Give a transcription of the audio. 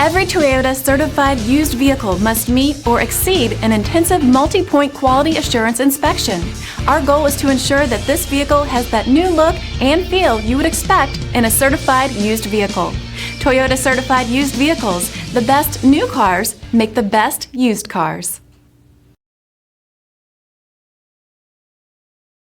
Every Toyota certified used vehicle must meet or exceed an intensive multi-point quality assurance inspection. Our goal is to ensure that this vehicle has that new look and feel you would expect in a certified used vehicle. Toyota certified used vehicles, the best new cars make the best used cars.